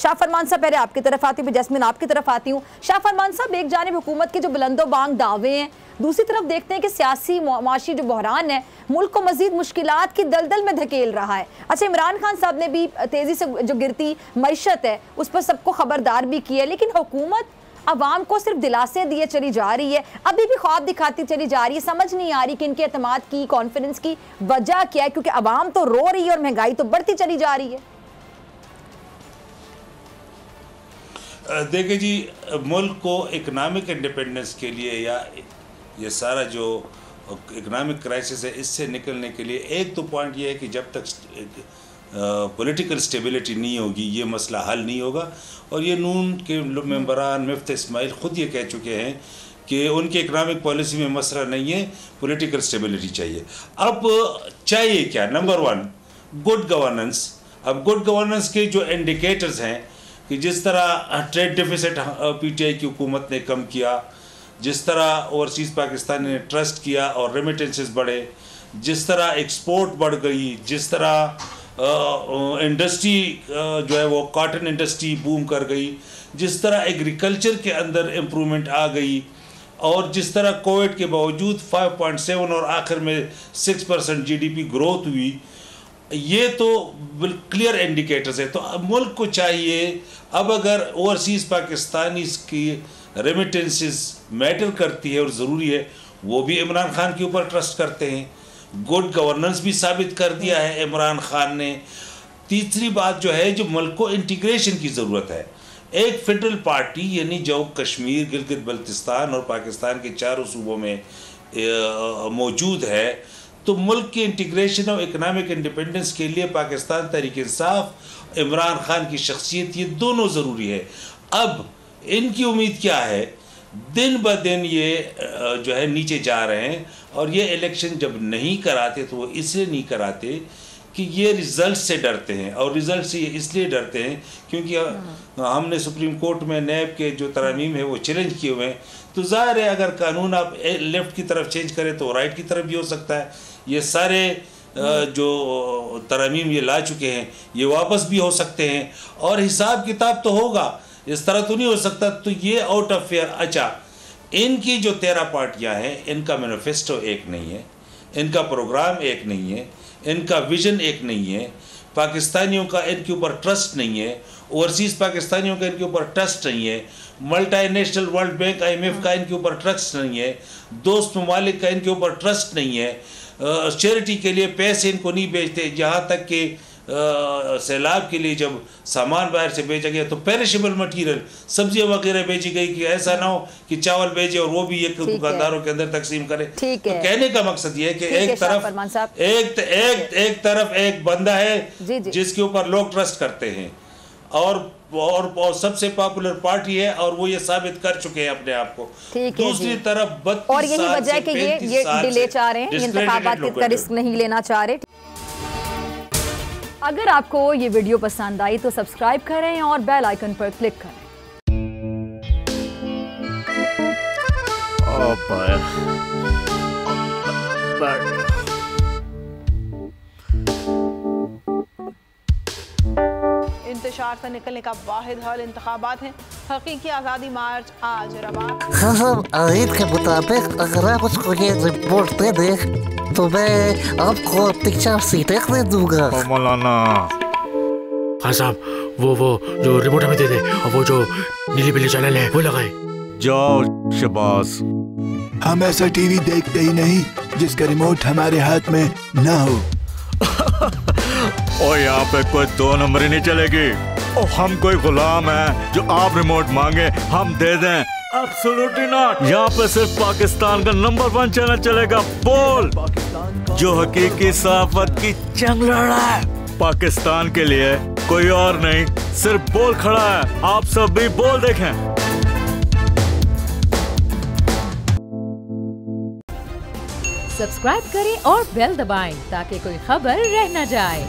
शाह फरमान साहब, पहले आपकी तरफ आती हूँ, जैस्मिन आपकी तरफ आती हूँ। शाह फरमान साहब, एक जानिब हुकूमत के जो बुलंदो बांग दावे हैं, दूसरी तरफ देखते हैं कि सियासी माशी जो बहरान है मुल्क को मजीद मुश्किलात की दलदल में धकेल रहा है। अच्छा, इमरान खान साहब ने भी तेजी से जो गिरती मईशत है उस पर सबको खबरदार भी किया, लेकिन हुकूमत अवाम को सिर्फ दिलासे दिए चली जा रही है, अभी भी ख्वाब दिखाती चली जा रही है। समझ नहीं आ रही कि इनके एतमाद की, कॉन्फिडेंस की वजह क्या है, क्योंकि अवाम तो रो रही है और महंगाई तो बढ़ती चली जा रही है। देखिए जी, मुल्क को इकनॉमिक इंडिपेंडेंस के लिए या ये सारा जो इकनॉमिक क्राइसिस है इससे निकलने के लिए एक तो पॉइंट ये है कि जब तक पॉलिटिकल स्टेबिलिटी नहीं होगी ये मसला हल नहीं होगा। और ये नून के मेंबरान मुफ्त इस्माइल ख़ुद ये कह चुके हैं कि उनके इकनॉमिक पॉलिसी में मसला नहीं है, पॉलिटिकल स्टेबिलिटी चाहिए। अब चाहिए क्या? Number 1 good governance. अब गुड गवर्नेंस के जो इंडिकेटर्स हैं कि जिस तरह ट्रेड डेफिसिट पीटीआई की हुकूमत ने कम किया, जिस तरह ओवरसीज़ पाकिस्तान ने ट्रस्ट किया और रेमिटेंसेस बढ़े, जिस तरह एक्सपोर्ट बढ़ गई, जिस तरह इंडस्ट्री जो है वो कॉटन इंडस्ट्री बूम कर गई, जिस तरह एग्रीकल्चर के अंदर इम्प्रूवमेंट आ गई, और जिस तरह कोविड के बावजूद 5.7 और आखिर में 6% जीडीपी ग्रोथ हुई, ये तो क्लियर इंडिकेटर्स है। तो मुल्क को चाहिए, अब अगर ओवरसीज़ पाकिस्तानी की रेमिटेंसेस मैटर करती है और ज़रूरी है, वो भी इमरान खान के ऊपर ट्रस्ट करते हैं। गुड गवर्नेंस भी साबित कर दिया है इमरान खान ने। तीसरी बात जो है, जो मुल्क को इंटीग्रेशन की ज़रूरत है, एक फेडरल पार्टी यानी जो कश्मीर, गिलगित बल्तिस्तान और पाकिस्तान के चारों सूबों में मौजूद है, तो मुल्क के इंटीग्रेशन और इकनॉमिक इंडिपेंडेंस के लिए पाकिस्तान तहरीक इंसाफ, इमरान खान की शख्सियत, ये दोनों ज़रूरी है। अब इनकी उम्मीद क्या है? दिन ब दिन ये जो है नीचे जा रहे हैं, और ये इलेक्शन जब नहीं कराते तो वो इसलिए नहीं कराते कि ये रिज़ल्ट से डरते हैं। और रिज़ल्ट से ये इसलिए डरते हैं क्योंकि हमने सुप्रीम कोर्ट में नैब के जो तरमीम है वो चैलेंज किए हुए हैं। तो ज़ाहिर है अगर कानून आप लेफ़्ट की तरफ चेंज करें तो राइट की तरफ भी हो सकता है। ये सारे जो तरमीम ये ला चुके हैं ये वापस भी हो सकते हैं, और हिसाब किताब तो होगा, इस तरह तो नहीं हो सकता। तो ये आउट ऑफ फेयर। अच्छा, इनकी जो 13 पार्टियां हैं, इनका मैनिफेस्टो एक नहीं है, इनका प्रोग्राम एक नहीं है, इनका विजन एक नहीं है, पाकिस्तानियों का इनके ऊपर ट्रस्ट नहीं है, ओवरसीज़ पाकिस्तानियों का इनके ऊपर ट्रस्ट नहीं है, मल्टीनेशनल वर्ल्ड बैंक IMF का इनके ऊपर ट्रस्ट नहीं है, दोस्त ममालिक का इनके ऊपर ट्रस्ट नहीं है, चैरिटी के लिए पैसे इनको नहीं भेजते। यहाँ तक कि सैलाब के लिए जब सामान बाहर से भेजा गया तो पेरिशेबल मटीरियल, सब्जियां वगैरह भेजी गई कि ऐसा ना हो कि चावल भेजे और वो भी एक दुकानदारों के अंदर तकसीम करे। तो कहने का मकसद ये है कि एक तरफ एक बंदा है जिसके ऊपर लोग ट्रस्ट करते हैं, और सबसे पॉपुलर पार्टी है, और वो ये साबित कर चुके हैं अपने आप को। दूसरी तरफ 32 और यही वजह है कि ये डिले चाह रहे हैं, इंतखाबात का रिस्क नहीं लेना चाह रहे। अगर आपको ये वीडियो पसंद आई तो सब्सक्राइब करें और बेल आइकन पर क्लिक करें। इंतशार से निकलने का वाहिद हल इंतखाबात हैं। हकीकी आज़ादी मार्च आज रवा। हाँ, आयत के मुताबिक अगर आप उसको ये रिपोर्ट दे दें तो मैं आपको 3-4 सीटें दे दूंगा। मौलाना हाँ साहब, वो जो रिमोट हमें दे दे, और वो जो नीली पीली चैनल है वो लगाए। जाओ शबाज। हम ऐसा टीवी देखते ही नहीं जिसका रिमोट हमारे हाथ में ना हो। और यहाँ पे कोई 2 नंबर ही नहीं चलेगी। और हम कोई गुलाम है जो आप रिमोट मांगे हम दे दें? Absolutely not। यहाँ पे सिर्फ पाकिस्तान का नंबर 1 चैनल चलेगा, बोल, जो हकीकी सहाफत की जंग लड़ रहा है। पाकिस्तान के लिए कोई और नहीं, सिर्फ बोल खड़ा है। आप सब भी बोल देखें। सब्सक्राइब करें और बेल दबाएं ताकि कोई खबर रह न जाए।